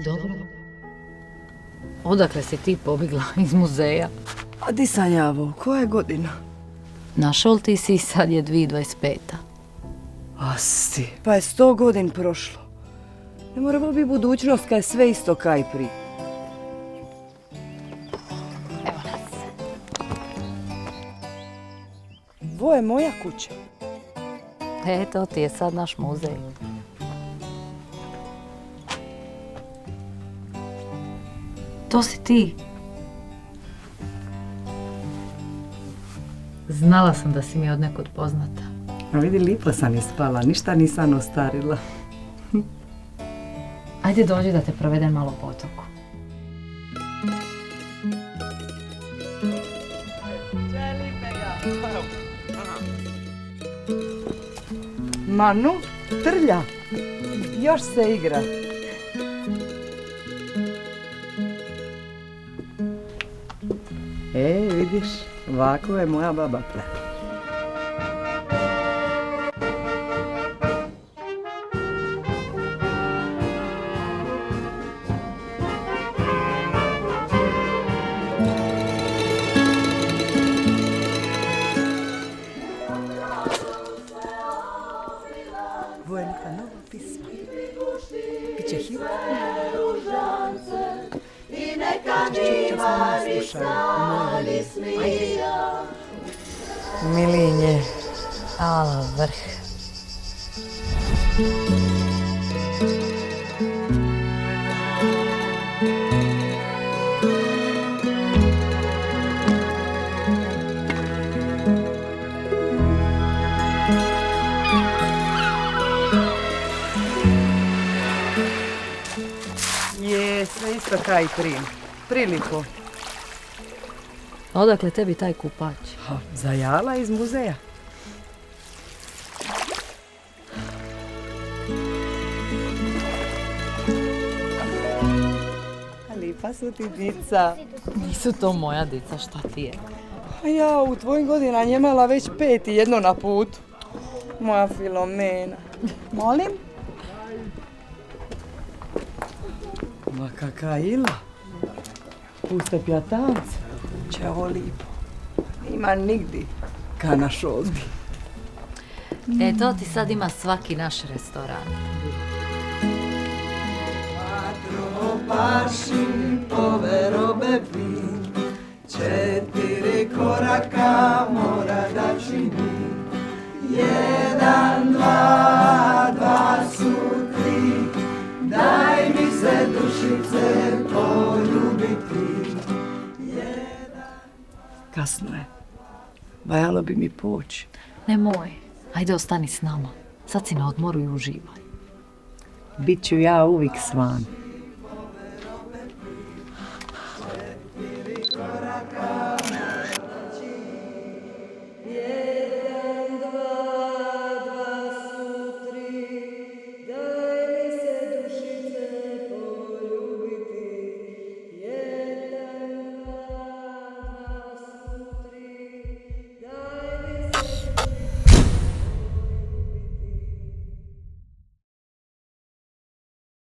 si dobro? Odakle si ti pobjegla iz muzeja? A di sam ja ovo? Koja je godina? Našao li ti si sad je 2025. Asti, pa je 100 godin prošlo. Ne mora biti budućnost kad je sve isto kaj pri. Evo nas. Ovo je moja kuća. Eto ti je sad naš muzej. To si ti. Znala sam da si mi od nekud poznata. A vidi, lipo sam ispala, ništa nisam ostarila. Ajde dođi da te provedem malo po otoku. Manu, trlja, još se igra. Vidiš, ovako je moja baba plela. Ovo je neka nova pisma. Biće hit. I neka njima ni sna ni smija. Milinje. Ala vrh. Je, sve isto kaj prim. Priliku. Odakle tebi taj kupač? Zajala iz muzeja. Lipa su ti dica. Nisu to moja dica, šta ti je? A ja u tvojim godina njemala već 5 i jedno na putu. Moja Filomena. Molim? Ma kaka ila. Puste pjatance. Če ovo lipo. Ima nigdi ka na šoldi. E, to ti sad ima svaki naš restoran. Pašim ove robe pin, 4 koraka mora da činim. 1, 2, 2 su 3, daj mi se dušice poljubiti. Kasno je. Bajalo bi mi poći. Nemoj, ajde ostani s nama. Sad si na odmoru i uživaj. Bit ću ja uvijek s vama.